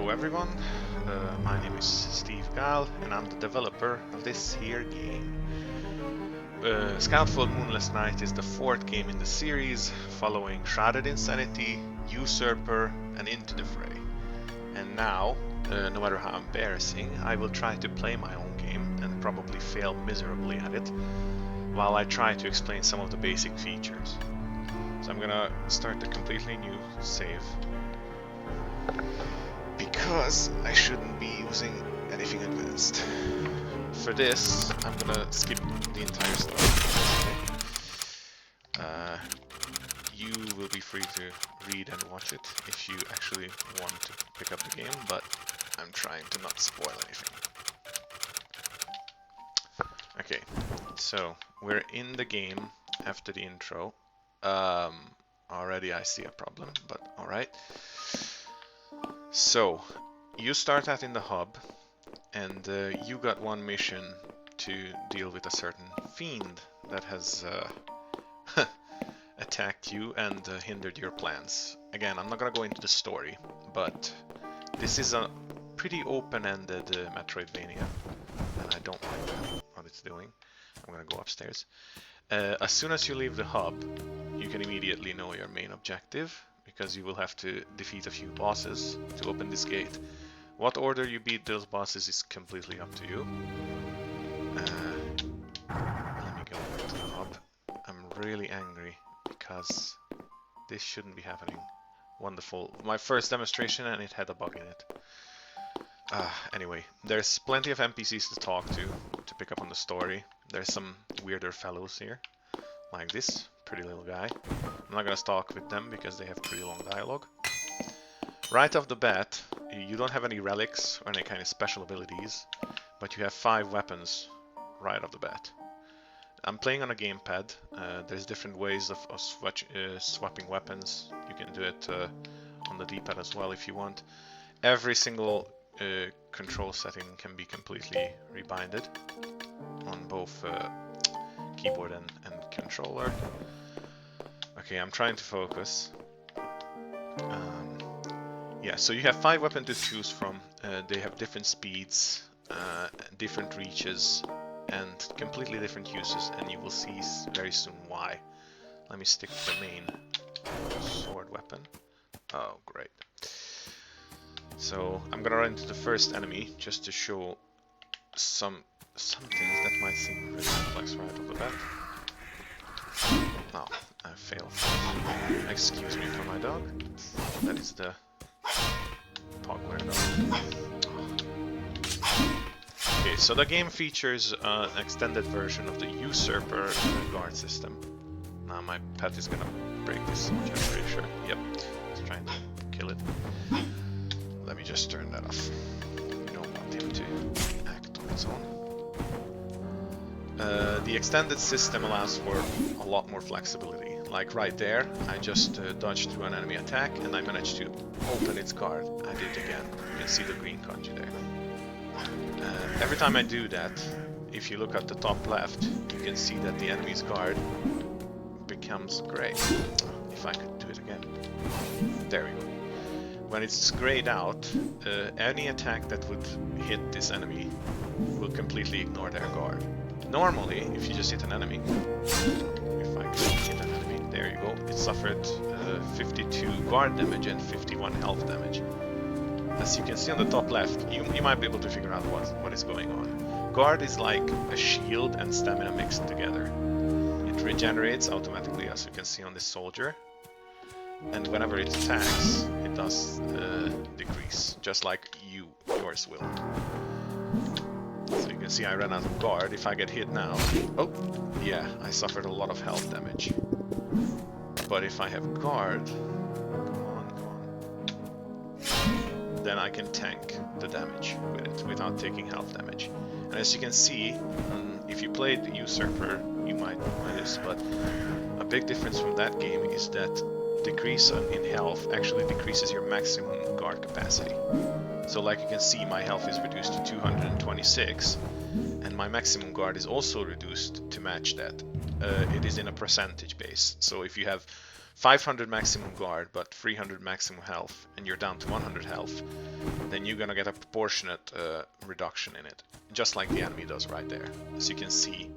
Hello everyone, my name is Steve Gal and I'm the developer of this here game. Scoutful Moonless Knight is the fourth game in the series, following Shrouded Insanity, Usurper and Into the Fray. And now, no matter how embarrassing, I will try to play my own game and probably fail miserably at it, while I try to explain some of the basic features. So I'm gonna start a completely new save, because I shouldn't be using anything advanced. For this, I'm gonna skip the entire story. You will be free to read and watch it if you actually want to pick up the game, but I'm trying to not spoil anything. Okay, so we're in the game after the intro. Already I see a problem, but alright. So, you start out in the hub, and you got one mission to deal with a certain fiend that has attacked you and hindered your plans. Again, I'm not gonna go into the story, but this is a pretty open-ended Metroidvania, and I don't like what it's doing. I'm gonna go upstairs. As soon as you leave the hub, you can immediately know your main objective, because you will have to defeat a few bosses to open this gate. What order you beat those bosses is completely up to you. Let me go back to the hub. I'm really angry because this shouldn't be happening. Wonderful. My first demonstration and it had a bug in it. Anyway, there's plenty of NPCs to talk to pick up on the story. There's some weirder fellows here, like this pretty little guy. I'm not gonna talk with them because they have pretty long dialogue. Right off the bat, you don't have any relics or any kind of special abilities, but you have 5 weapons right off the bat. I'm playing on a gamepad. There's different ways of swapping weapons. You can do it on the D-pad as well if you want. Every single control setting can be completely rebinded on both keyboard and controller. Okay, I'm trying to focus. Yeah, so you have 5 weapons to choose from. They have different speeds, different reaches, and completely different uses, and you will see very soon why. Let me stick to the main sword weapon. Oh, great. So I'm gonna run into the first enemy just to show some things that might seem really complex right off the bat. Oh, I failed. Excuse me for my dog. That is the Pogware dog. Okay, so the game features an extended version of the Usurper guard system. Now my pet is gonna break this switch, I'm pretty sure. Yep, he's trying to kill it. Let me just turn that off. We don't want him to act on its own. The extended system allows for a lot more flexibility. Like right there, I just dodged through an enemy attack and I managed to open its guard. I did it again. You can see the green kanji there. Every time I do that, if you look at the top left, you can see that the enemy's guard becomes grey. If I could do it again. There we go. When it's grayed out, any attack that would hit this enemy will completely ignore their guard. Normally, if you just hit an enemy, if I could hit an enemy, there you go, it suffered 52 guard damage and 51 health damage. As you can see on the top left, you might be able to figure out what is going on. Guard is like a shield and stamina mixed together. It regenerates automatically, as you can see on this soldier, and whenever it attacks, it does decrease, just like yours will. So you can see I ran out of guard. If I get hit now, oh yeah, I suffered a lot of health damage. But if I have guard, come on, then I can tank the damage with it without taking health damage. And as you can see, if you played the Usurper, you might know this, but a big difference from that game is that decrease in health actually decreases your maximum guard capacity. So like you can see, my health is reduced to 226, and my maximum guard is also reduced to match that. It is in a percentage base. So if you have 500 maximum guard but 300 maximum health and you're down to 100 health, then you're gonna get a proportionate reduction in it, just like the enemy does right there. As you can see,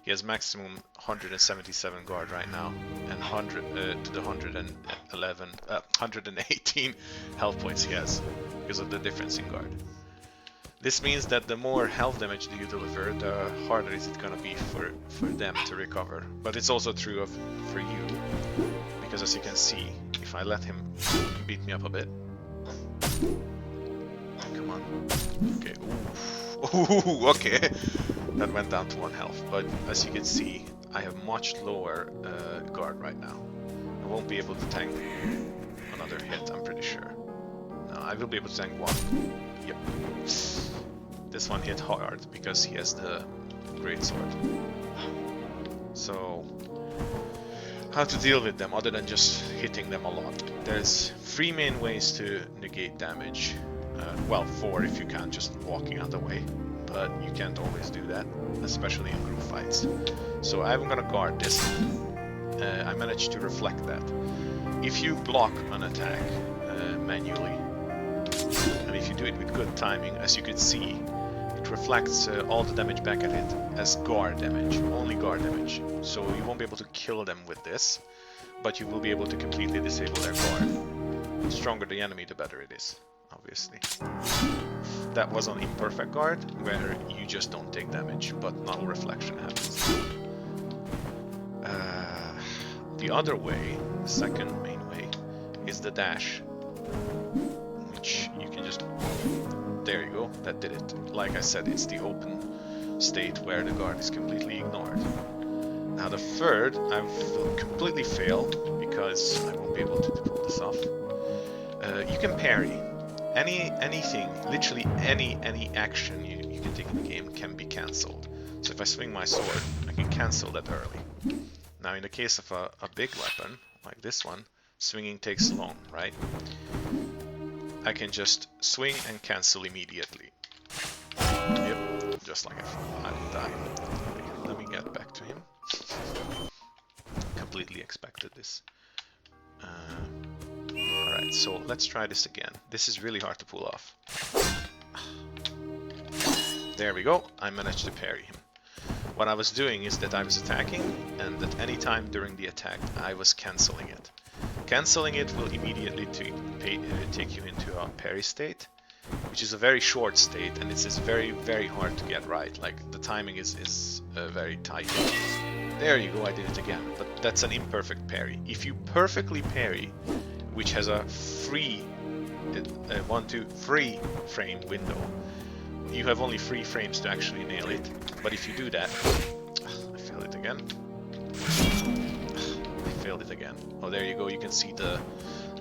he has maximum 177 guard right now, and 100 to the 118 health points he has because of the difference in guard. This means that the more health damage that you deliver, the harder is it gonna be for them to recover. But it's also true for you, because as you can see, if I let him beat me up a bit, come on, okay, ooh, okay, that went down to 1 health. But as you can see, I have much lower guard right now. I won't be able to tank another hit, I'm pretty sure. No, I will be able to tank 1. Yep. This one hit hard because he has the great sword. So, how to deal with them other than just hitting them a lot? There's 3 main ways to negate damage. Well, 4 if you can, just walking out the way. But you can't always do that, especially in group fights. So I'm gonna guard this. I managed to reflect that. If you block an attack manually, and if you do it with good timing, as you can see, it reflects all the damage back at it as guard damage, only guard damage. So you won't be able to kill them with this, but you will be able to completely disable their guard. The stronger the enemy, the better it is, obviously. That was on imperfect guard, where you just don't take damage, but no reflection happens. The other way, the second main way, is the dash, which you can just... There you go, that did it. Like I said, it's the open state where the guard is completely ignored. Now the third, I will completely fail, because I won't be able to pull this off. You can parry. Anything, literally any action you can take in the game can be cancelled. So if I swing my sword, I can cancel that early. Now in the case of a big weapon, like this one, swinging takes long, right? I can just swing and cancel immediately. Yep, just like I thought. I would die. Let me get back to him. Completely expected this. Alright, so let's try this again. This is really hard to pull off. There we go, I managed to parry him. What I was doing is that I was attacking, and at any time during the attack I was cancelling it. Cancelling it will immediately take you into a parry state, which is a very short state, and it's very, very hard to get right. Like, the timing is very tight. There you go, I did it again, but that's an imperfect parry. If you perfectly parry, which has a free 3 frame window, you have only 3 frames to actually nail it. But if you do that, I failed it again. I failed it again. Oh, there you go. You can see the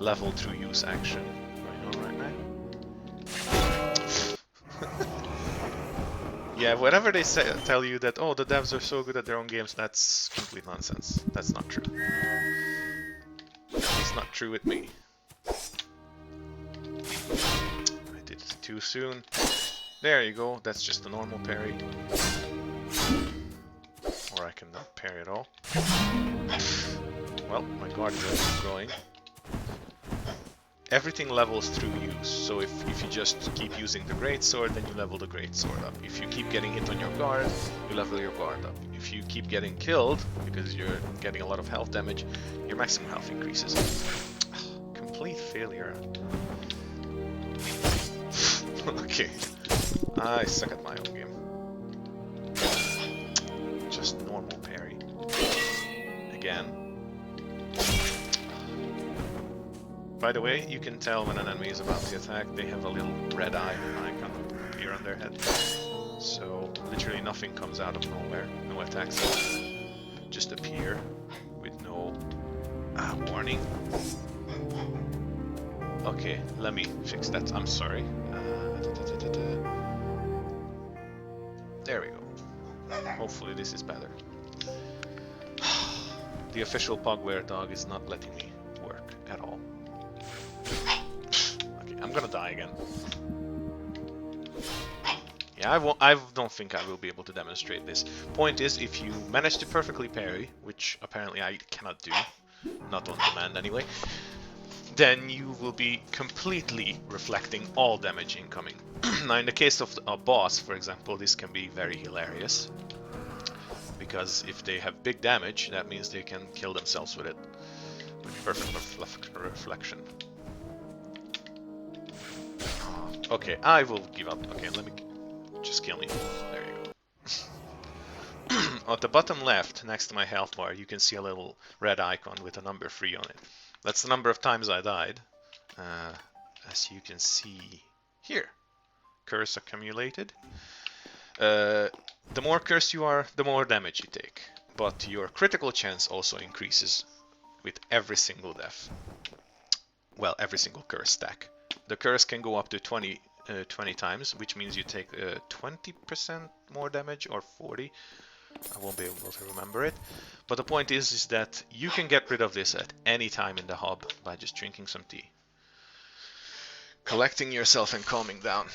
level through use action going on right now. Yeah, whenever they tell you that, oh, the devs are so good at their own games, that's complete nonsense. That's not true. It's not true with me. I did it too soon. There you go, that's just a normal parry. Or I can not parry at all. Well, my guard is growing. Everything levels through use, so if you just keep using the greatsword, then you level the greatsword up. If you keep getting hit on your guard, you level your guard up. If you keep getting killed, because you're getting a lot of health damage, your maximum health increases. Complete failure. Okay, I suck at my own game. Just normal parry. Again. By the way, you can tell when an enemy is about to attack, they have a little red eye icon appear on their head. So, literally nothing comes out of nowhere, no attacks just appear with no warning. Okay, let me fix that, I'm sorry. There we go. Hopefully this is better. The official Pugware dog is not letting me work at all. Okay, I'm gonna die again. Yeah, I don't think I will be able to demonstrate this. Point is, if you manage to perfectly parry, which apparently I cannot do, not on command anyway, then you will be completely reflecting all damage incoming. Now in the case of a boss, for example, this can be very hilarious, because if they have big damage, that means they can kill themselves with it. With perfect reflection. Okay, I will give up. Okay, let me just kill me. There you go. At the bottom left, next to my health bar, you can see a little red icon with a number 3 on it. That's the number of times I died. As you can see here, curse accumulated. The more cursed you are, the more damage you take. But your critical chance also increases with every single death. Well, every single curse stack. The curse can go up to 20 times, which means you take 20% more damage, or 40. I won't be able to remember it. But the point is that you can get rid of this at any time in the hub by just drinking some tea. Collecting yourself and calming down.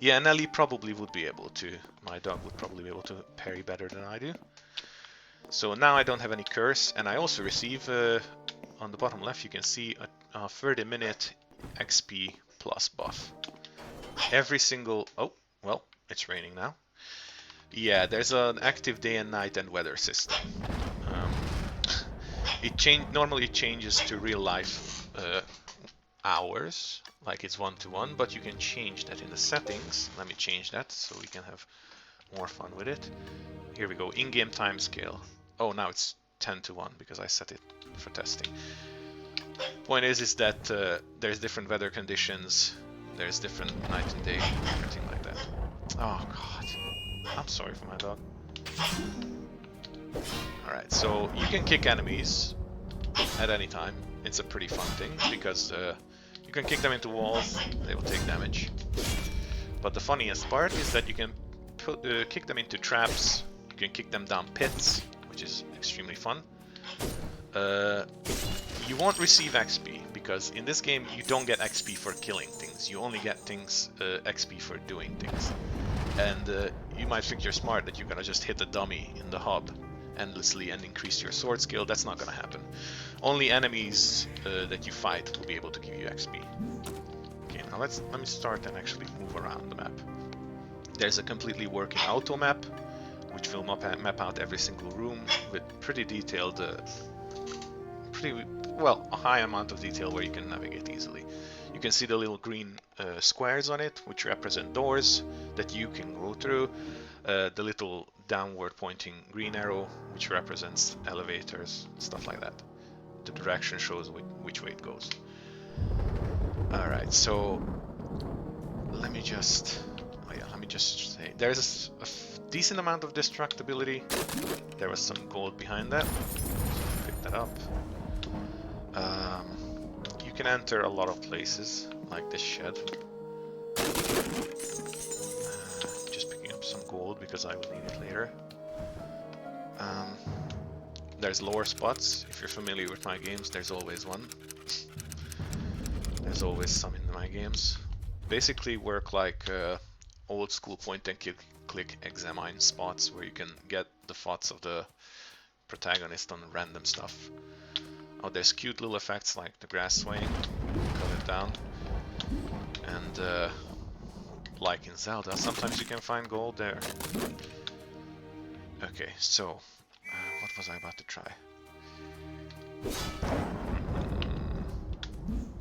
Yeah, Nelly probably would be able to. My dog would probably be able to parry better than I do. So now I don't have any curse, and I also receive, on the bottom left you can see a 30-minute XP plus buff. Every single... oh, well, it's raining now. Yeah, there's an active day and night and weather system. Normally it changes to real life hours, like it's 1-to-1, but you can change that in the settings. Let me change that so we can have more fun with it. Here we go, in-game time scale. Oh, now it's 10-to-1 because I set it for testing. Point is that there's different weather conditions, there's different night and day, everything like that. Oh god, I'm sorry for my dog. Alright, so you can kick enemies at any time. It's a pretty fun thing because you can kick them into walls, they will take damage. But the funniest part is that you can kick them into traps, you can kick them down pits, which is extremely fun. You won't receive XP, because in this game you don't get XP for killing things, you only get XP for doing things. And you might think you're smart, that you're gonna just hit a dummy in the hub endlessly and increase your sword skill. That's not gonna happen. Only enemies that you fight will be able to give you XP. Okay, now let me start and actually move around the map. There's a completely working auto map, which will map out every single room with pretty detailed, a high amount of detail where you can navigate easily. You can see the little green squares on it, which represent doors that you can go through. The little downward pointing green arrow, which represents elevators, stuff like that. The direction shows which way it goes. Alright, so let me just say, there's a decent amount of destructibility. There was some gold behind that, so pick that up. You can enter a lot of places, like this shed. Just picking up some gold because I will need it later. There's lower spots. If you're familiar with my games, there's always one. There's always some in my games. Basically work like old school point and click examine spots where you can get the thoughts of the protagonist on random stuff. Oh, there's cute little effects like the grass swaying, cut it down. And like in Zelda, sometimes you can find gold there. Okay, so what was I about to try?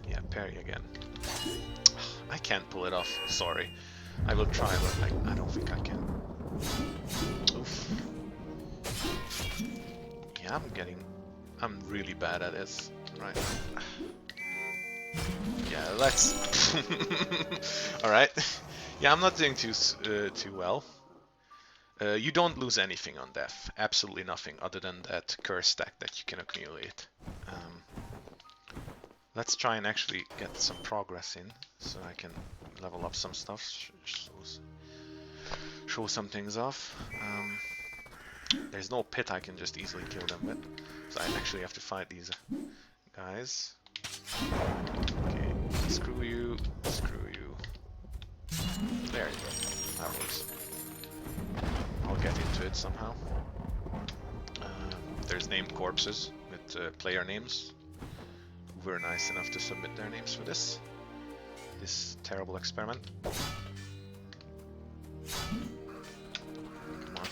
Yeah, parry again. I can't pull it off, sorry. I will try, but I don't think I can. Oof. Yeah, I'm really bad at this right now. Yeah, let's... Alright. Yeah, I'm not doing too well. You don't lose anything on death. Absolutely nothing other than that curse stack that you can accumulate. Let's try and actually get some progress in, so I can level up some stuff, show some things off. There's no pit I can just easily kill them with, so I actually have to fight these guys. Okay, screw you, screw you. There you go, that works. I'll get into it somehow. There's named corpses with player names. were nice enough to submit their names for this terrible experiment. Come on.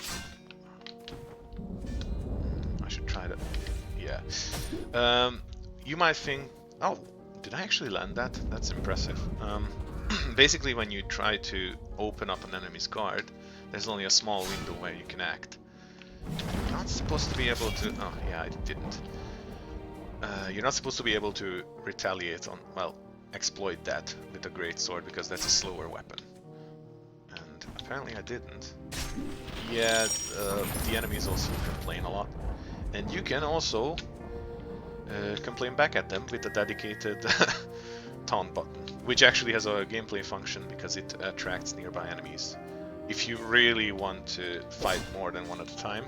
I should try that. Yeah. You might think, oh, did I actually land that? That's impressive. Basically, when you try to open up an enemy's guard, there's only a small window where you can act. You're not supposed to be able to... Oh, yeah, I didn't. You're not supposed to be able to retaliate on... Well, exploit that with a greatsword, because that's a slower weapon. And apparently I didn't. Yeah, the enemies also complain a lot. And you can also complain back at them with a dedicated taunt button, which actually has a gameplay function because it attracts nearby enemies. If you really want to fight more than one at a time,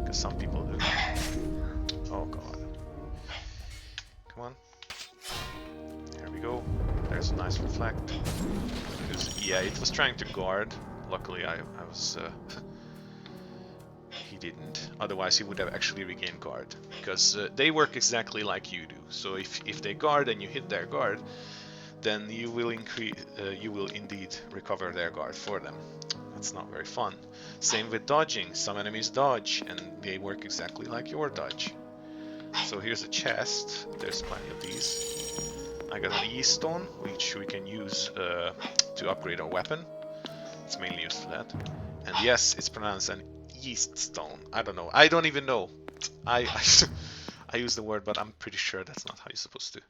because some people do. Oh god. Come on. Here we go. There's a nice reflect. Because, yeah, it was trying to guard. Luckily I was... he didn't. Otherwise he would have actually regained guard. Because they work exactly like you do. So if they guard and you hit their guard, then you will indeed recover their guard for them. That's not very fun. Same with dodging. Some enemies dodge and they work exactly like your dodge. So here's a chest. There's plenty of these. I got an E-stone, which we can use to upgrade our weapon. It's mainly used for that. And yes, it's pronounced an Yeast stone. I don't know. I don't even know. I use the word, but I'm pretty sure that's not how you're supposed to.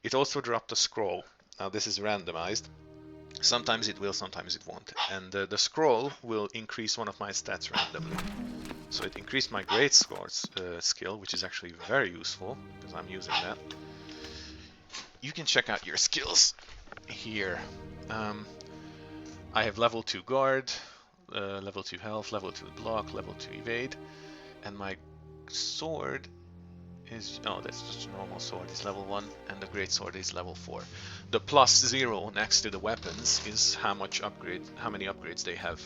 It also dropped a scroll. Now this is randomized. Sometimes it will, sometimes it won't. And the scroll will increase one of my stats randomly. So it increased my greatsword skill, which is actually very useful because I'm using that. You can check out your skills here. I have level 2 guard, level 2 health, level 2 block, level 2 evade, and my sword is, oh, that's just a normal sword, is level 1, and the great sword is level 4. The +0 next to the weapons is how many upgrades they have.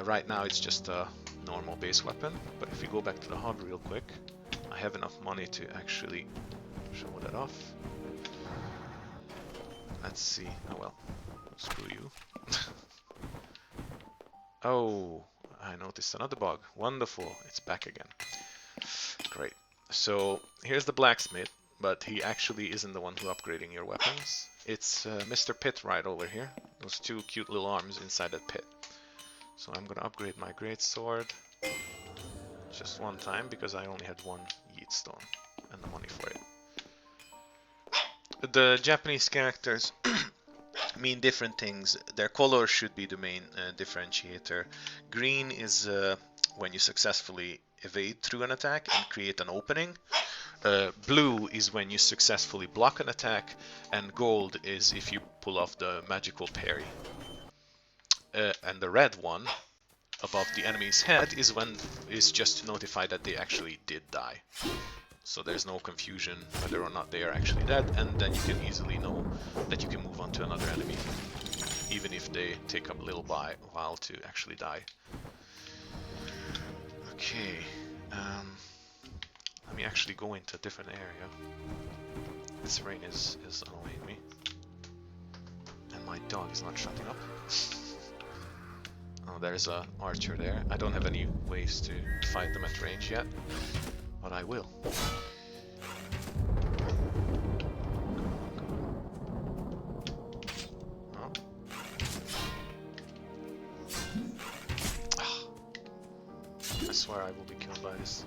Right now it's just a normal base weapon, but if we go back to the hub real quick, I have enough money to actually show that off. Let's see. Oh well, screw you. Oh, I noticed another bug. Wonderful, it's back again. Great. So here's the blacksmith, but he actually isn't the one who upgrading your weapons. It's Mr. Pit right over here. Those two cute little arms inside that pit. So I'm gonna upgrade my great sword just one time because I only had one yeet stone and the money for it. The Japanese characters mean different things. Their color should be the main differentiator. Green is when you successfully evade through an attack and create an opening. Blue is when you successfully block an attack, and gold is if you pull off the magical parry. And the red one above the enemy's head is just to notify that they actually did die. So there's no confusion whether or not they are actually dead, and then you can easily know that you can move on to another enemy, even if they take a little while to actually die. Okay, let me actually go into a different area. This rain is annoying me, and my dog is not shutting up. Oh, there's an archer there. I don't have any ways to fight them at range yet, but I will. Oh. I swear I will be killed by this.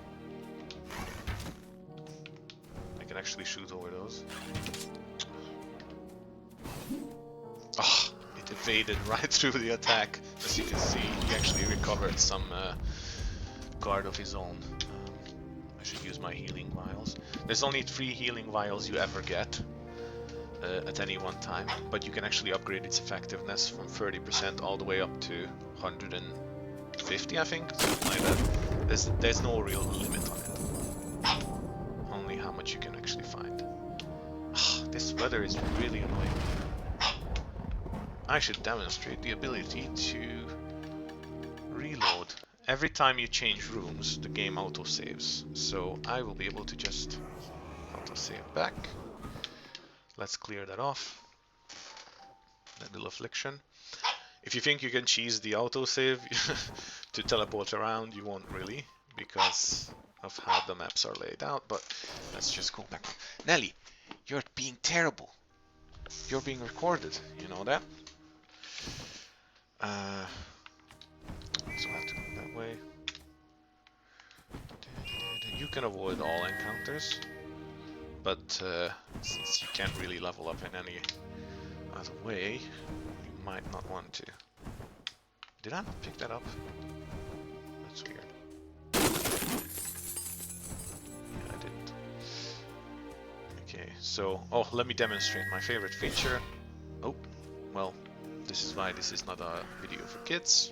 I can actually shoot over those. Oh, it evaded right through the attack. As you can see, he actually recovered some guard of his own. I should use my healing vials. There's only 3 healing vials you ever get at any one time, but you can actually upgrade its effectiveness from 30% all the way up to 150, I think, something like that. There's no real limit on it. Only how much you can actually find. This weather is really annoying. I should demonstrate the ability to reload. Every time you change rooms, the game auto-saves, so I will be able to just... Oh, autosave back. Let's clear that off. That little affliction. If you think you can cheese the autosave to teleport around, you won't really, because of how the maps are laid out, but let's just go back. Nelly, you're being terrible. You're being recorded, you know that? So I have to go that way. You can avoid all encounters, but since you can't really level up in any other way, you might not want to. Did I not pick that up? That's weird. Yeah, I didn't. Okay, so, oh, let me demonstrate my favorite feature. Oh, well, this is why this is not a video for kids.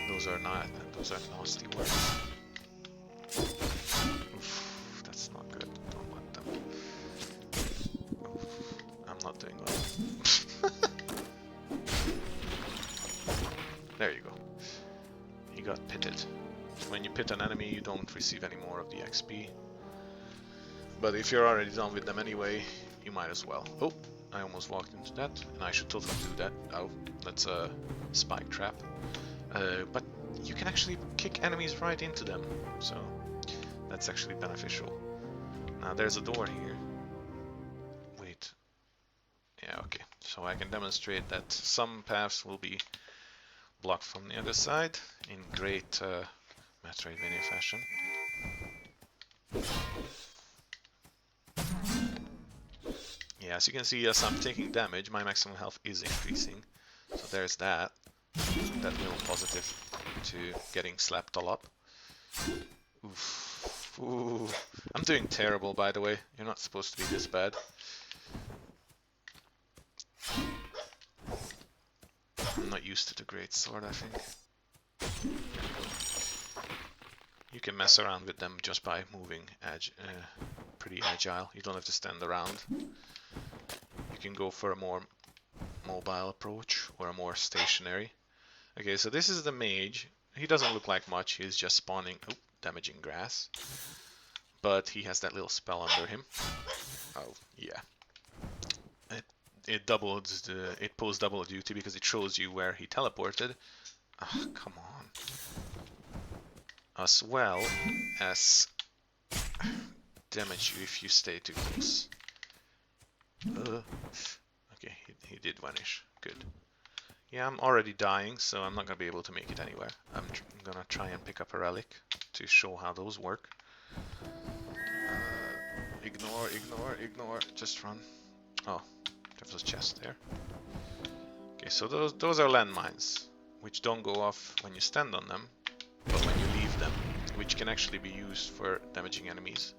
Those are nasty words. Oof, that's not good. Don't want them. Oof, I'm not doing well. There you go. He got pitted. When you pit an enemy, you don't receive any more of the XP. But if you're already done with them anyway, you might as well. Oh, I almost walked into that, and I should totally do that. Oh, that's a spike trap. But you can actually kick enemies right into them, so that's actually beneficial. Now there's a door here. Wait. Yeah, okay. So I can demonstrate that some paths will be blocked from the other side in great Metroidvania fashion. Yeah, as you can see, as I'm taking damage, my maximum health is increasing. So there's that. That little positive to getting slapped all up. Oof. Ooh. I'm doing terrible, by the way. You're not supposed to be this bad. I'm not used to the great sword, I think. You can mess around with them just by moving pretty agile. You don't have to stand around. You can go for a more mobile approach or a more stationary. Okay, so this is the mage. He doesn't look like much. He's just spawning, damaging grass. But he has that little spell under him. Oh, yeah. It pulls double duty because it shows you where he teleported. Ah, come on. As well as damage you if you stay too close. Okay, he did vanish. Good. Yeah, I'm already dying, so I'm not gonna be able to make it anywhere. I'm gonna try and pick up a relic to show how those work. Ignore. Just run. Oh, there was a chest there. Okay, so those are landmines, which don't go off when you stand on them, but when you leave them, which can actually be used for damaging enemies.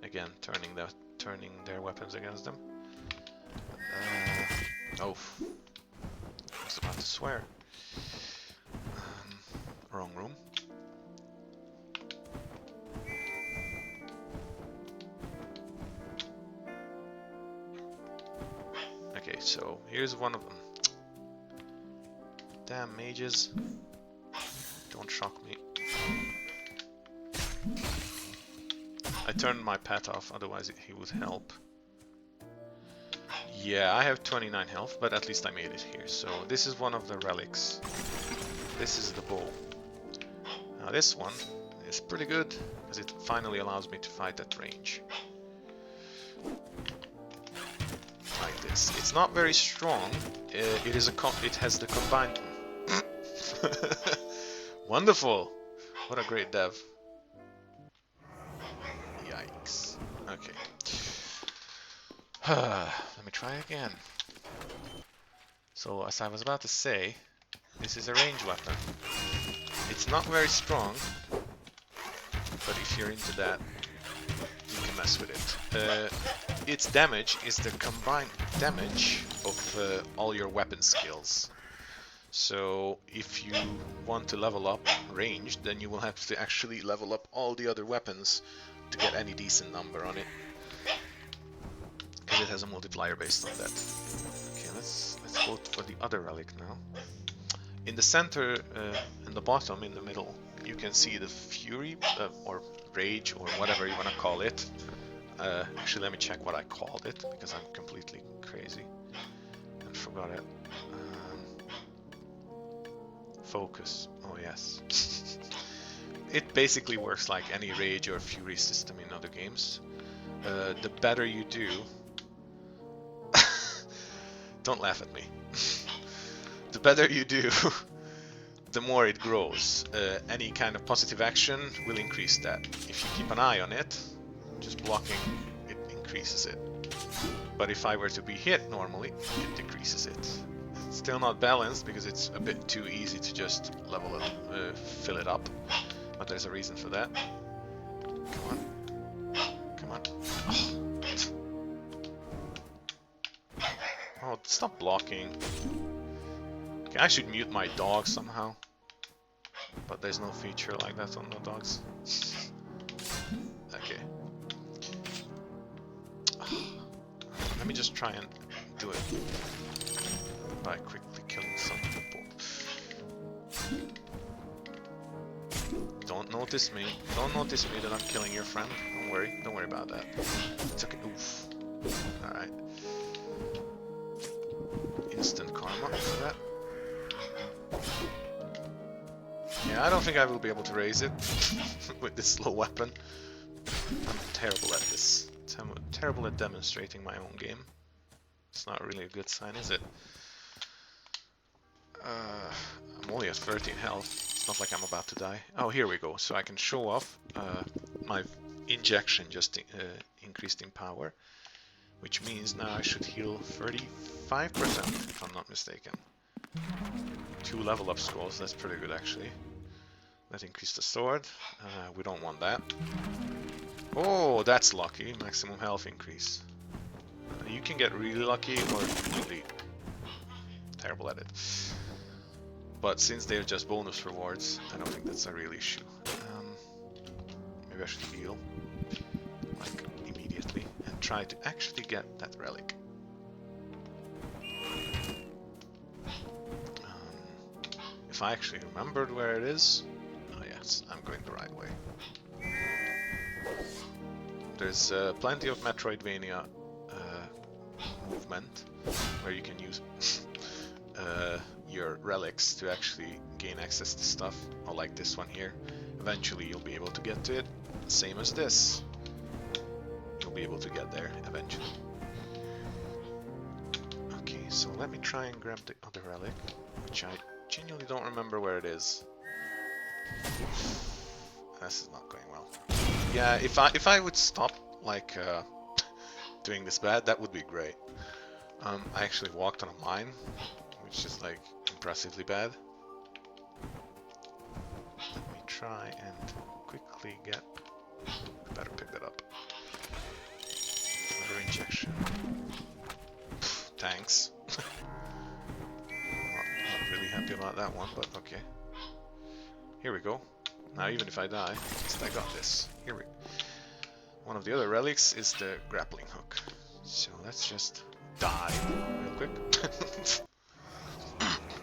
Again, turning their weapons against them. Oh, I was about to swear. Wrong room. Okay, so here's one of them. Damn mages. Don't shock me. I turned my pet off, otherwise he would help. Yeah, I have 29 health, but at least I made it here. So this is one of the relics. This is the bow. Now this one is pretty good, because it finally allows me to fight at range. Like this. It's not very strong. It has the combined... Wonderful! What a great dev. Yikes. Okay. Let me try again. So, as I was about to say, this is a ranged weapon. It's not very strong, but if you're into that, you can mess with it. Its damage is the combined damage of all your weapon skills. So, if you want to level up ranged, then you will have to actually level up all the other weapons to get any decent number on it. Because it has a multiplier based on that. Okay, let's go for the other relic now. In the center, in the bottom, in the middle, you can see the Fury, or Rage, or whatever you want to call it. Actually, let me check what I called it, because I'm completely crazy and forgot it. Focus. Oh yes. It basically works like any rage or fury system in other games. The better you do... Don't laugh at me. The better you do, the more it grows. Any kind of positive action will increase that. If you keep an eye on it, just blocking, it increases it. But if I were to be hit normally, it decreases it. It's still not balanced because it's a bit too easy to just level it, fill it up. But there's a reason for that. Come on. Come on. Oh, stop blocking. Okay, I should mute my dog somehow. But there's no feature like that on the dogs. Okay. Let me just try and do it by quickly killing some people. Don't notice me. Don't notice me that I'm killing your friend. Don't worry. Don't worry about that. It's okay. Oof. Alright. Instant karma for that. Yeah, I don't think I will be able to raise it with this slow weapon. I'm terrible at this. Terrible at demonstrating my own game. It's not really a good sign, is it? I'm only at 13 health. It's not like I'm about to die. Oh, here we go. So I can show off my injection just increased in power. Which means now I should heal 35% if I'm not mistaken. 2 level up scrolls, that's pretty good actually. That increased the sword. We don't want that. Oh, that's lucky. Maximum health increase. You can get really lucky or really terrible at it. But since they're just bonus rewards, I don't think that's a real issue. Maybe I should heal like immediately and try to actually get that relic. If I actually remembered where it is, oh yes, I'm going the right way. There's plenty of Metroidvania movement where you can use your relics to actually gain access to stuff, or like this one here. Eventually you'll be able to get to it, same as this. You'll be able to get there eventually. Okay, so let me try and grab the other relic, which I genuinely don't remember where it is. This is not going well. Yeah, if I would stop like doing this bad, that would be great. I actually walked on a mine, which is like impressively bad. Let me try and quickly get. Better pick that up. Another injection. Thanks. Not really happy about that one, but okay. Here we go. Now even if I die, at least I got this. Here we. One of the other relics is the grappling hook. So let's just die real quick.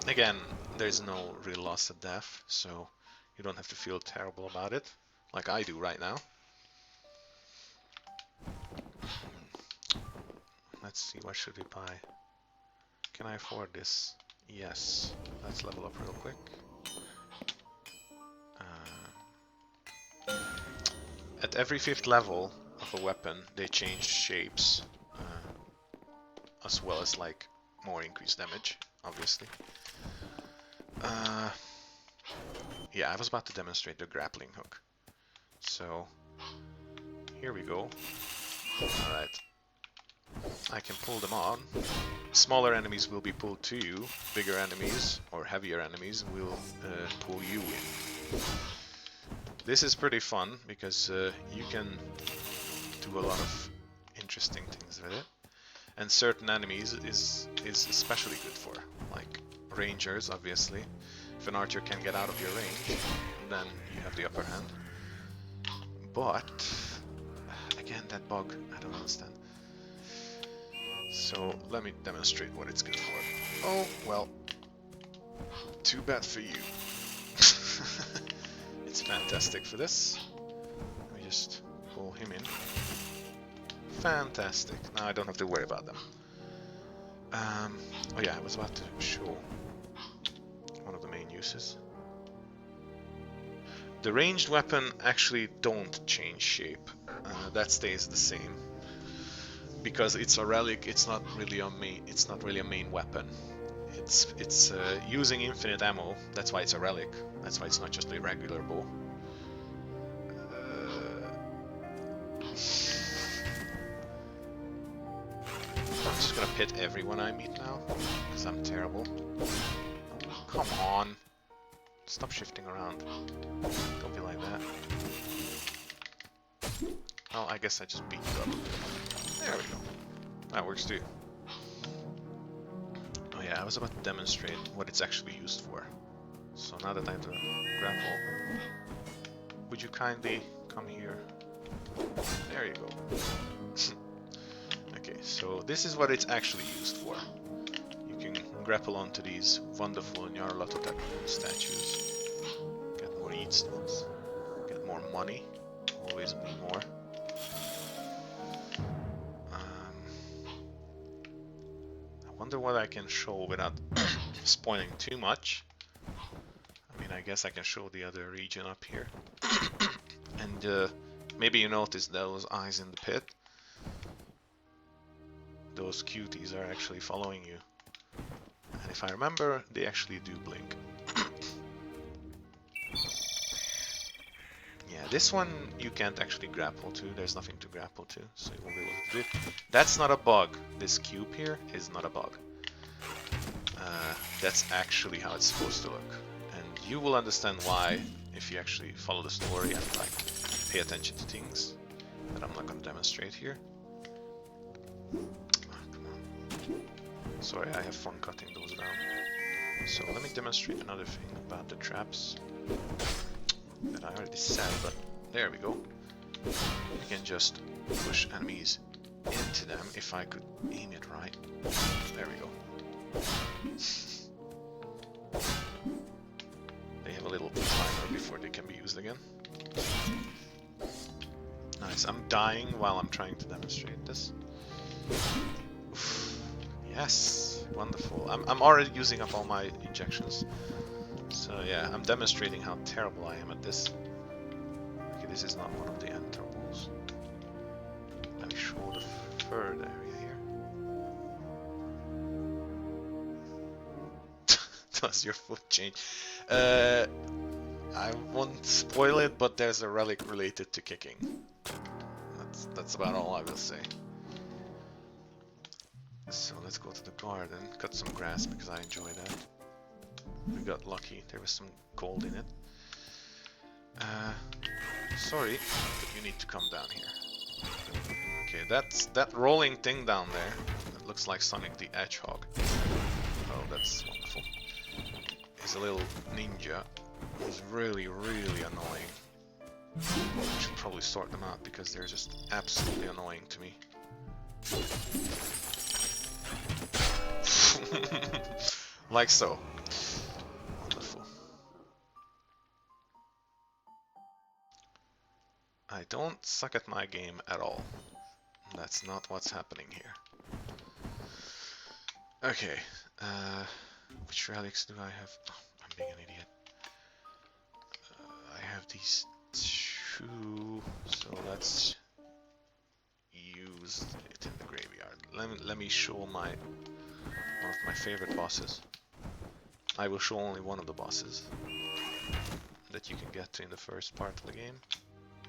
Again, there's no real loss of death, so you don't have to feel terrible about it, like I do right now. Let's see, what should we buy? Can I afford this? Yes. Let's level up real quick. At every 5th level of a weapon, they change shapes, as well as like more increased damage, obviously. Yeah, I was about to demonstrate the grappling hook. So, here we go. Alright. I can pull them on. Smaller enemies will be pulled to you. Bigger enemies, or heavier enemies, will pull you in. This is pretty fun, because you can do a lot of interesting things with it. And certain enemies is especially good for, like rangers, obviously. If an archer can get out of your range, then you have the upper hand. But, again, that bug, I don't understand. So, let me demonstrate what it's good for. Oh, well, too bad for you. It's fantastic for this. Let me just pull him in. Fantastic. Now I don't have to worry about them. Oh yeah, I was about to show one of the main uses. The ranged weapon actually don't change shape. That stays the same. Because it's a relic, it's not really a main. It's not really a main weapon. It's using infinite ammo. That's why it's a relic. That's why it's not just a regular bow. I'm just gonna pit everyone I meet now, because I'm terrible. Come on. Stop shifting around. Don't be like that. Oh, I guess I just beat you up. There we go. That works too. Oh yeah, I was about to demonstrate what it's actually used for. So now that I have to grapple, would you kindly come here? There you go. Okay, so this is what it's actually used for. You can grapple onto these wonderful Nyarlathotep statues. Get more eat stones. Get more money. Always need more. I wonder what I can show without spoiling too much. I mean, I guess I can show the other region up here. And maybe you notice those eyes in the pit. Those cuties are actually following you. And if I remember, they actually do blink. Yeah, this one you can't actually grapple to. There's nothing to grapple to, so you won't be able to do it. That's not a bug. This cube here is not a bug. That's actually how it's supposed to look. And you will understand why if you actually follow the story and like pay attention to things that I'm not going to demonstrate here. Sorry, I have fun cutting those down. So let me demonstrate another thing about the traps that I already said, but there we go. You can just push enemies into them if I could aim it right. There we go. They have a little timer before they can be used again. Nice, I'm dying while I'm trying to demonstrate this. Yes, wonderful. I'm already using up all my injections. So yeah, I'm demonstrating how terrible I am at this. Okay, this is not one of the entrables. Let me show the third area here. Does your foot change? I won't spoil it, but there's a relic related to kicking. That's about all I will say. So let's go to the garden, cut some grass because I enjoy that. We got lucky, there was some gold in it. Sorry, but you need to come down here. Okay, that rolling thing down there. That looks like Sonic the Hedgehog. Oh, that's wonderful. He's a little ninja. He's really, really annoying. I should probably sort them out because they're just absolutely annoying to me. Like so. Wonderful. I don't suck at my game at all. That's not what's happening here. Okay. Which relics do I have? Oh, I'm being an idiot. I have these two, so let's use it in the graveyard. Let me show one of my favorite bosses. I will show only one of the bosses that you can get to in the first part of the game.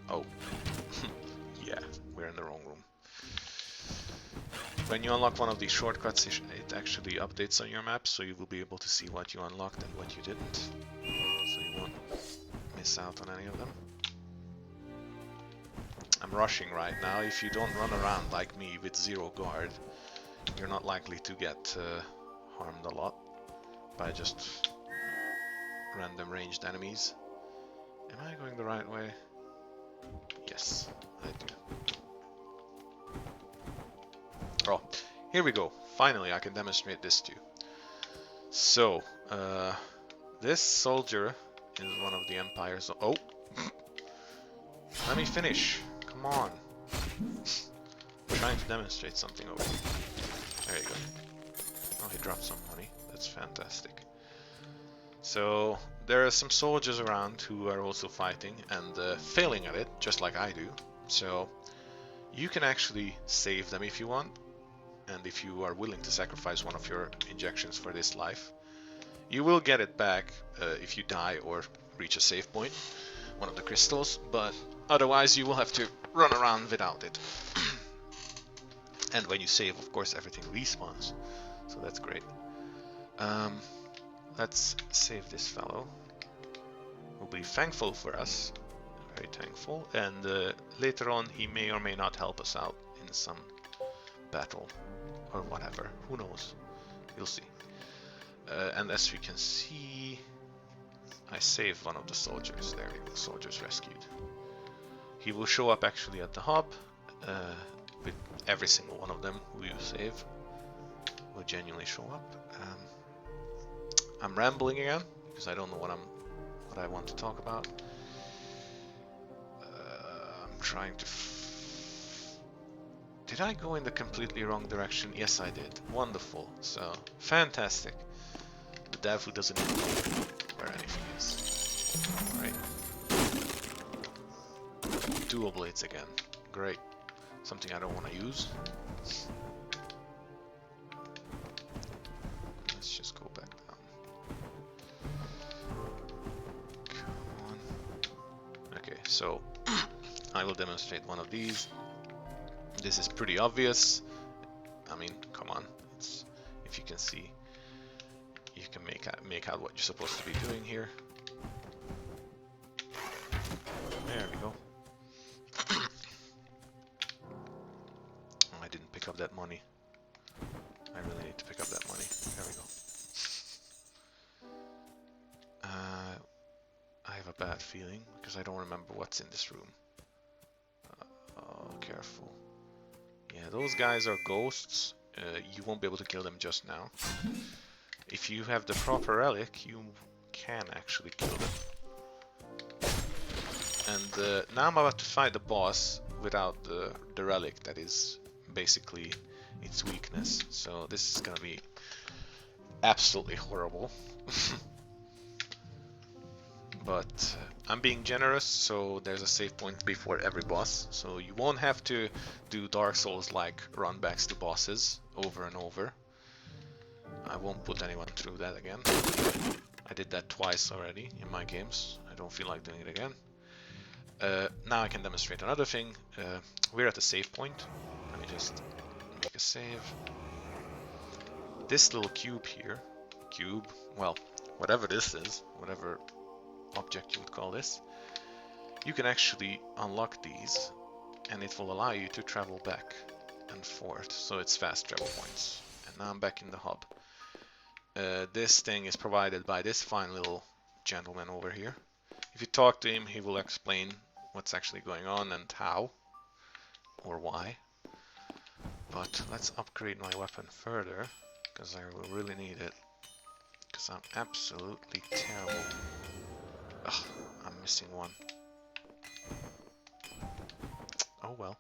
Oh, yeah, we're in the wrong room. When you unlock one of these shortcuts, it actually updates on your map, so you will be able to see what you unlocked and what you didn't. So you won't miss out on any of them. I'm rushing right now. If you don't run around like me with zero guard, you're not likely to get harmed a lot by just random ranged enemies. Am I going the right way? Yes, I do. Oh, here we go. Finally, I can demonstrate this to you. So, this soldier is one of the Empire's... Oh! Let me finish. Come on. I'm trying to demonstrate something over here. There you go. Oh, he dropped some money. That's fantastic. So there are some soldiers around who are also fighting and failing at it, just like I do. So you can actually save them if you want, and if you are willing to sacrifice one of your injections for this life. You will get it back if you die or reach a save point, one of the crystals, but otherwise you will have to run around without it. And when you save, of course, everything respawns, so that's great. Let's save this fellow. Will be thankful for us, very thankful, and later on he may or may not help us out in some battle or whatever, who knows, we'll see. And as we can see, I saved one of the soldiers. There you go, soldiers rescued. He will show up actually at the hub with every single one of them who you save will genuinely show up. I'm rambling again because I don't know what I want to talk about. I'm trying to. Did I go in the completely wrong direction? Yes, I did. Wonderful. So fantastic. The dev who doesn't even know where anything is. Right. Dual blades again. Great. Something I don't want to use. Let's just go back down. Come on. Okay, so I will demonstrate one of these. This is pretty obvious. I mean, come on. If you can see, you can make out what you're supposed to be doing here. There we go. I didn't pick up that money. I really need to pick up that money. There we go. I have a bad feeling because I don't remember what's in this room. Oh, careful. Yeah, those guys are ghosts. You won't be able to kill them just now. If you have the proper relic, you can actually kill them. And now I'm about to fight the boss without the relic that is basically its weakness. So this is gonna be absolutely horrible. But I'm being generous, so there's a save point before every boss. So you won't have to do Dark Souls like runbacks to bosses over and over. I won't put anyone through that again. I did that twice already in my games. I don't feel like doing it again. Now I can demonstrate another thing. We're at the save point. Let me just make a save. This little cube here, well, whatever this is, whatever object you would call this, you can actually unlock these and it will allow you to travel back and forth, so it's fast travel points. And now I'm back in the hub. This thing is provided by this fine little gentleman over here. If you talk to him, he will explain what's actually going on and how or why. But let's upgrade my weapon further because I will really need it, because I'm absolutely terrible. Ugh, I'm missing one. Oh well.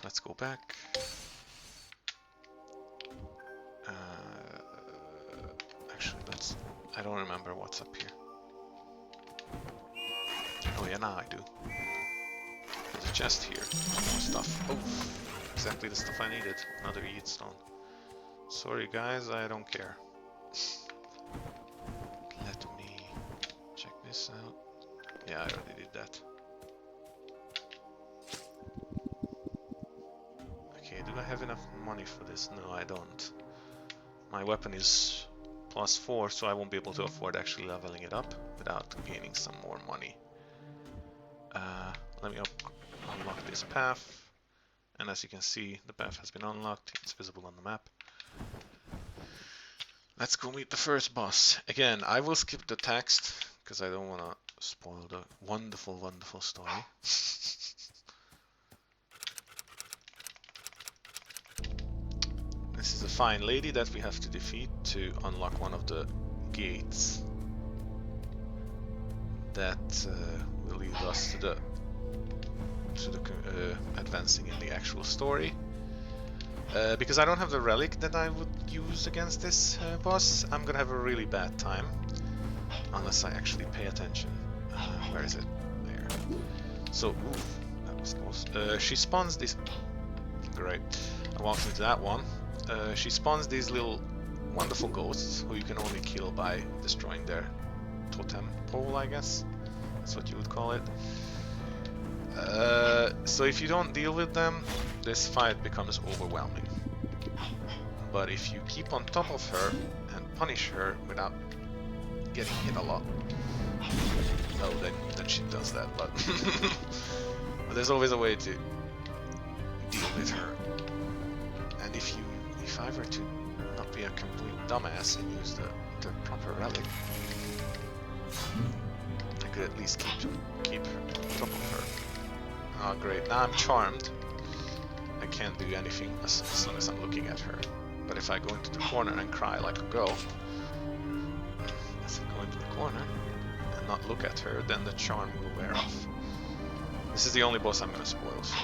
Let's go back. Actually, I don't remember what's up here. Oh yeah, now I do. There's a chest here. More stuff. Oh, exactly the stuff I needed. Another Yeatstone. Sorry guys, I don't care. Let me check this out. Yeah, I already did that. Okay, do I have enough money for this? No, I don't. My weapon is +4, so I won't be able to afford actually leveling it up without gaining some more money. Let me unlock this path. And as you can see, the path has been unlocked. It's visible on the map. Let's go meet the first boss. Again, I will skip the text because I don't want to spoil the wonderful, wonderful story. This is a fine lady that we have to defeat to unlock one of the gates that will lead us to the to the advancing in the actual story. Because I don't have the relic that I would use against this boss, I'm gonna have a really bad time unless I actually pay attention. Where is it? There. So, oof, that was close. She spawns this. Great. I walked into that one. She spawns these little wonderful ghosts who you can only kill by destroying their totem pole, I guess. That's what you would call it. So if you don't deal with them, this fight becomes overwhelming. But if you keep on top of her and punish her without getting hit a lot, oh, then she does that, but, but there's always a way to deal with her. And if I were to not be a complete dumbass and use the proper relic, I could at least keep top of her. Oh great, now I'm charmed. I can't do anything as long as I'm looking at her. But if I go into the corner and cry like a girl, as I go into the corner and not look at her, then the charm will wear off. This is the only boss I'm gonna spoil, so.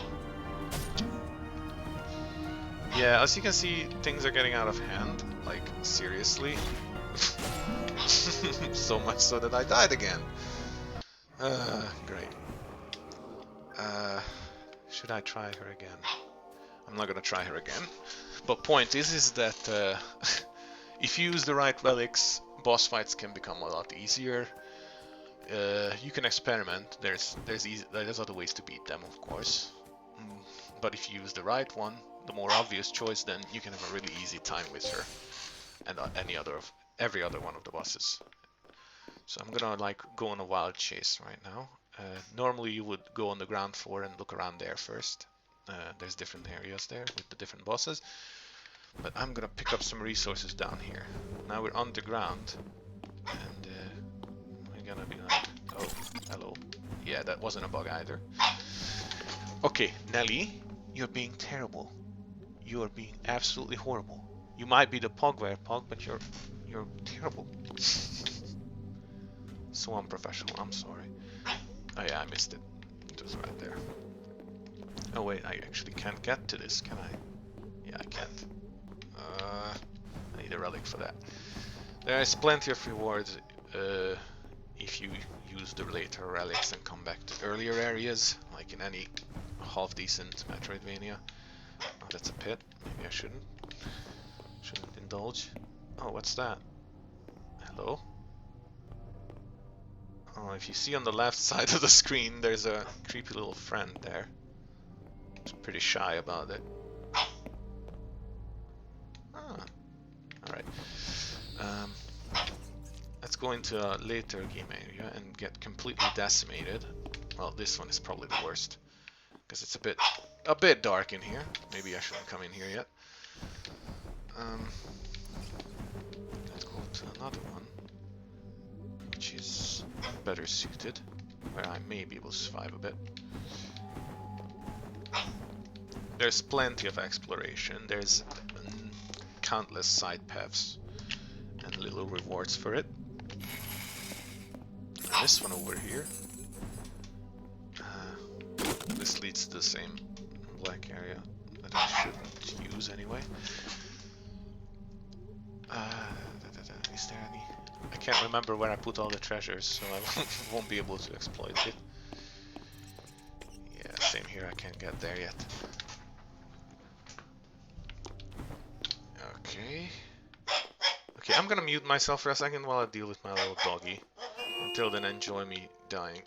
Yeah, as you can see, things are getting out of hand, like seriously. So much so that I died again. Great. Should I try her again? I'm not gonna try her again. But point is that if you use the right relics, boss fights can become a lot easier. You can experiment. There's other ways to beat them, of course. But if you use the right one, the more obvious choice, then you can have a really easy time with her and every other one of the bosses. So I'm gonna like go on a wild chase right now. Normally you would go on the ground floor and look around there first. There's different areas there with the different bosses. But I'm gonna pick up some resources down here. Now we're on the ground. And we're gonna be like, oh, hello. Yeah, that wasn't a bug either. Okay, Nelly, you're being terrible. You are being absolutely horrible. You might be the Pogware Pog, but you're terrible. So unprofessional, I'm sorry. Oh yeah, I missed it. It was right there. Oh wait, I actually can't get to this, can I? Yeah, I can't. I need a relic for that. There is plenty of rewards if you use the later relics and come back to earlier areas, like in any half-decent Metroidvania. Oh, that's a pit. Maybe I shouldn't indulge. Oh, what's that? Hello? Oh, if you see on the left side of the screen, there's a creepy little friend there. He's pretty shy about it. Ah, alright. Let's go into a later game area and get completely decimated. Well, this one is probably the worst, because it's a bit dark in here. Maybe I shouldn't come in here yet. Let's go to another one, which is better suited, where I may be able to survive a bit. There's plenty of exploration. There's countless side paths and little rewards for it. And this one over here. This leads to the same black area that I shouldn't use anyway. Is there any? I can't remember where I put all the treasures, so I won't be able to exploit it. Yeah, same here, I can't get there yet. Okay. Okay, I'm gonna mute myself for a second while I deal with my little doggy. Until then, enjoy me dying.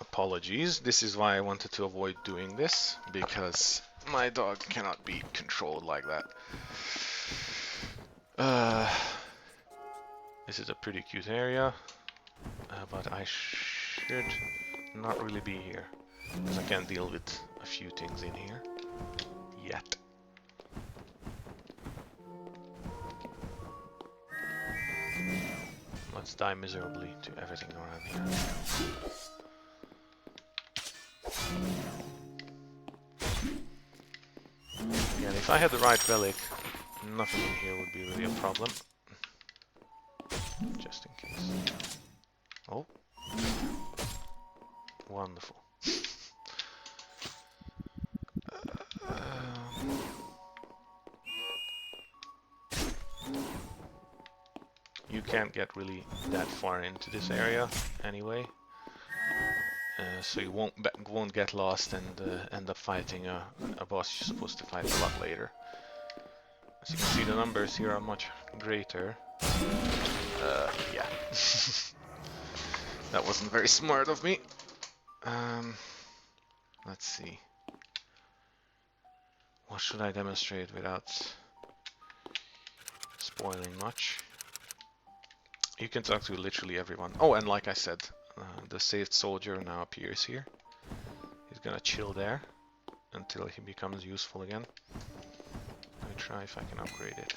Apologies, this is why I wanted to avoid doing this, because my dog cannot be controlled like that. This is a pretty cute area, but I should not really be here, because I can't deal with a few things in here yet. Let's die miserably to everything around here. Yeah, if I had the right relic, nothing in here would be really a problem. Just in case. Oh. Wonderful. You can't get really that far into this area anyway, so you won't get lost and end up fighting a boss you're supposed to fight a lot later. As you can see, the numbers here are much greater. Yeah. That wasn't very smart of me. Let's see. What should I demonstrate without spoiling much? You can talk to literally everyone. Oh, and like I said, the saved soldier now appears here. He's gonna chill there until he becomes useful again. Let me try if I can upgrade it.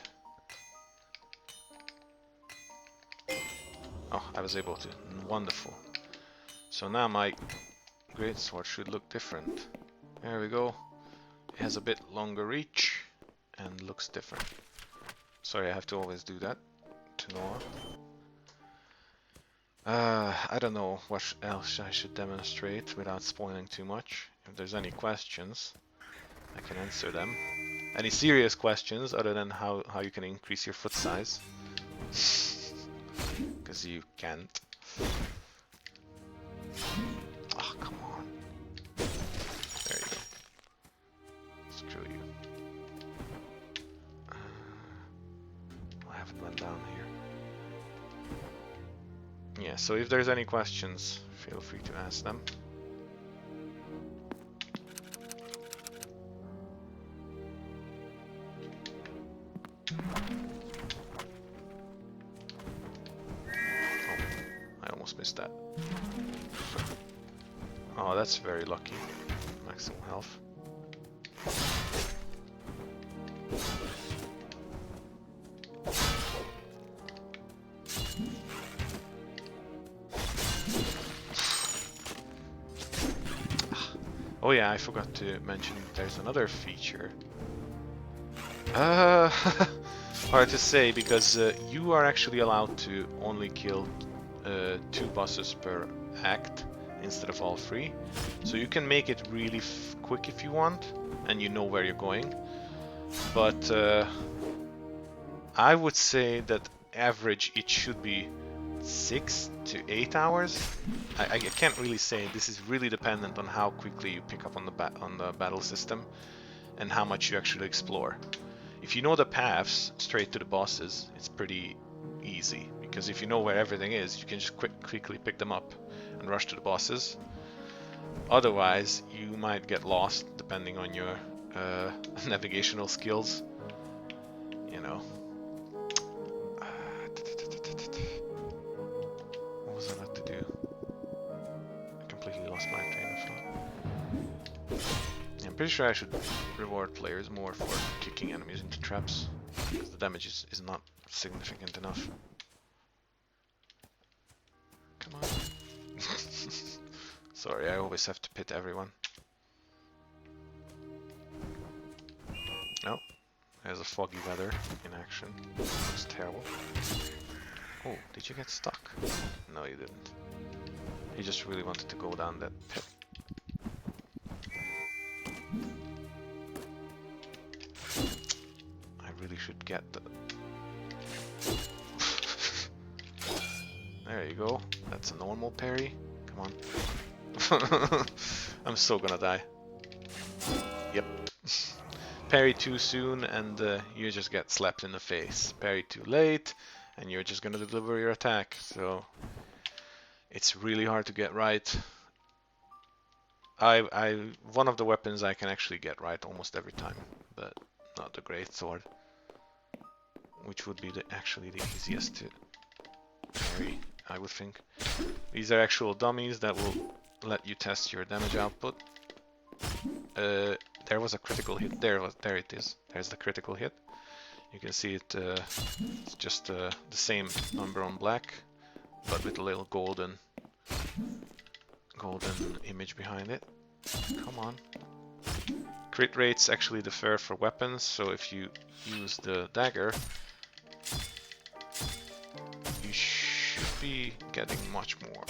Oh, I was able to. Wonderful. So now my greatsword should look different. There we go. It has a bit longer reach and looks different. Sorry, I have to always do that to Noah. I don't know what else I should demonstrate without spoiling too much. If there's any questions, I can answer them. Any serious questions other than how you can increase your foot size? Because you can't. Oh, come on. There you go. Screw you. I haven't went down here. Yeah, so if there's any questions, feel free to ask them. Oh, I almost missed that. Oh, that's very lucky. Maximum health. Oh yeah, I forgot to mention there's another feature. Hard to say because you are actually allowed to only kill 2 bosses per act instead of all 3. So you can make it really quick if you want and you know where you're going. But I would say that average it should be 6 to 8 hours. I can't really say. This is really dependent on how quickly you pick up on the battle system and how much you actually explore. If you know the paths straight to the bosses, it's pretty easy because if you know where everything is, you can just quickly pick them up and rush to the bosses. Otherwise, you might get lost depending on your navigational skills. You know. What was I about to do? I completely lost my train of thought. Yeah, I'm pretty sure I should reward players more for kicking enemies into traps, because the damage is not significant enough. Come on. Sorry, I always have to pit everyone. Oh, there's a foggy weather in action. Looks terrible. Oh, did you get stuck? No, you didn't. He just really wanted to go down that pit. I really should get the... There you go. That's a normal parry. Come on. I'm so gonna die. Yep. Parry too soon and you just get slapped in the face. Parry too late and you're just gonna deliver your attack. So it's really hard to get right. One of the weapons I can actually get right almost every time, but not the greatsword, which would be actually the easiest to parry, I would think. These are actual dummies that will let you test your damage output. There was a critical hit. There it is. There's the critical hit. You can see it. It's just the same number on black, but with a little golden image behind it. Come on. Crit rates actually differ for weapons, so if you use the dagger, you should be getting much more.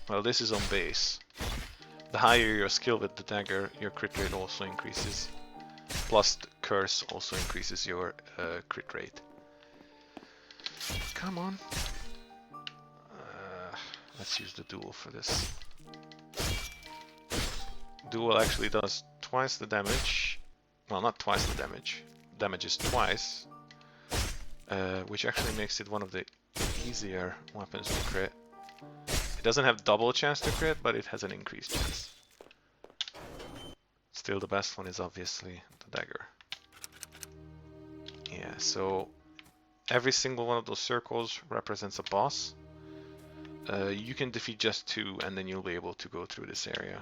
Well, this is on base. The higher your skill with the dagger, your crit rate also increases. Plus the curse also increases your crit rate. Come on. Let's use the duel for this. Duel actually does twice the damage. Well, not twice the damage. Damages twice. Which actually makes it one of the easier weapons to crit. It doesn't have double chance to crit, but it has an increased chance. Still, the best one is obviously the dagger. Yeah, so every single one of those circles represents a boss. You can defeat just 2 and then you'll be able to go through this area,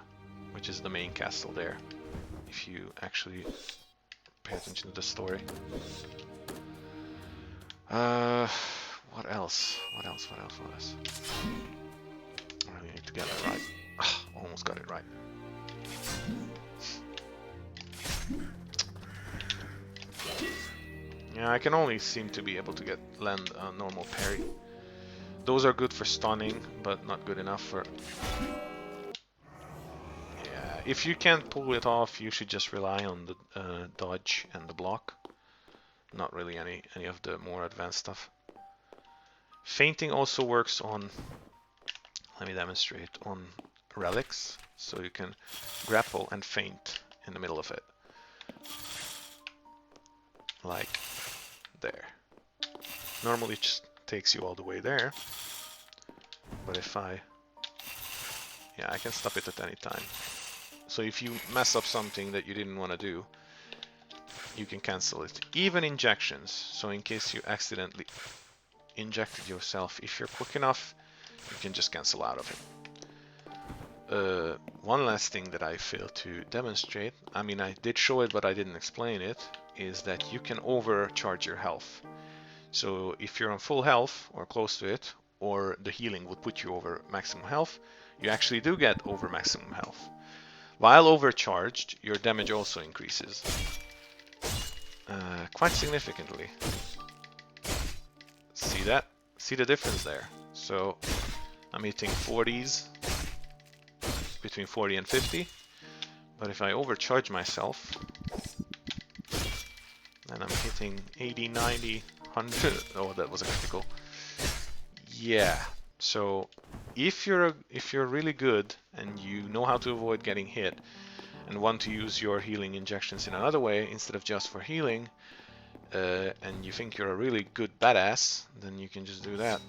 which is the main castle there, if you actually pay attention to the story. What else? What else? I really need to get it right. Almost got it right. Yeah, I can only seem to be able to land a normal parry. Those are good for stunning, but not good enough for... Yeah, if you can't pull it off, you should just rely on the dodge and the block. Not really any of the more advanced stuff. Fainting also works on... Let me demonstrate. On relics, so you can grapple and feint in the middle of it. Like there. Normally it just takes you all the way there, but if I can stop it at any time. So if you mess up something that you didn't want to do, you can cancel it. Even injections, so in case you accidentally injected yourself, if you're quick enough, you can just cancel out of it. One last thing that I failed to demonstrate, I mean I did show it but I didn't explain it, is that you can overcharge your health. So if you're on full health or close to it, or the healing would put you over maximum health, you actually do get over maximum health. While overcharged, your damage also increases. Quite significantly. See that? See the difference there? So I'm hitting 40s, between 40 and 50, but if I overcharge myself, then I'm hitting 80, 90, 100. Oh, that was a critical. Yeah. So if you're really good and you know how to avoid getting hit and want to use your healing injections in another way instead of just for healing, and you think you're a really good badass, then you can just do that.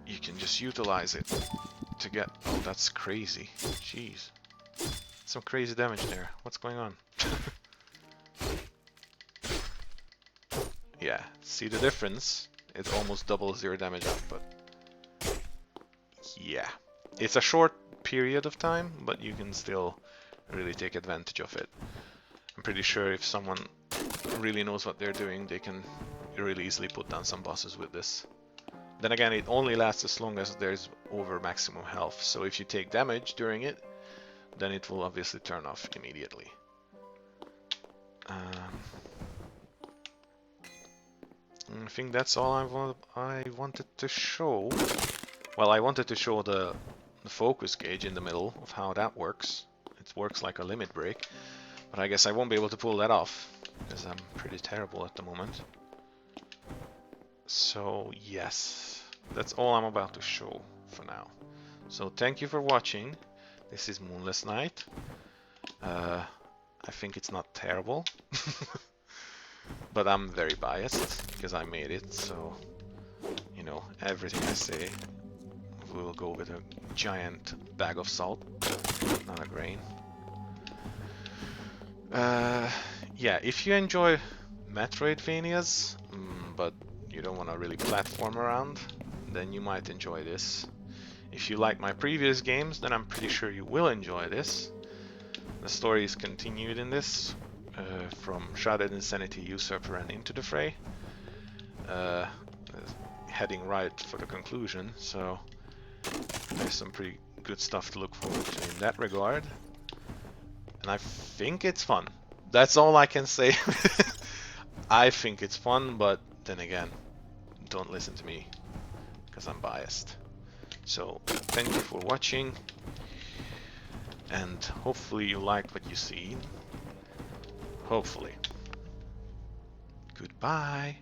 You can just utilize it to get... Oh, that's crazy. Jeez. Some crazy damage there. What's going on? Yeah, see the difference? It almost doubles your damage output. Yeah. It's a short period of time, but you can still really take advantage of it. I'm pretty sure if someone really knows what they're doing, they can really easily put down some bosses with this. Then again, it only lasts as long as there's over maximum health, so if you take damage during it, then it will obviously turn off immediately. I think that's all I wanted to show. Well, I wanted to show the focus gauge in the middle of how that works. It works like a limit break, but I guess I won't be able to pull that off because I'm pretty terrible at the moment. So yes, that's all I'm about to show for now. So thank you for watching. This is Moonless Knight. I think it's not terrible. But I'm very biased because I made it, so you know, everything I say will go with a giant bag of salt, not a grain. Yeah, if you enjoy Metroidvanias, but you don't want to really platform around, then you might enjoy this. If you like my previous games, then I'm pretty sure you will enjoy this. The story is continued in this, from Shrouded Insanity, Usurper, and into the fray. Heading right for the conclusion, so there's some pretty good stuff to look forward to in that regard. And I think it's fun. That's all I can say. I think it's fun, but then again, don't listen to me, because I'm biased. So, thank you for watching, and hopefully you like what you see. Hopefully. Goodbye.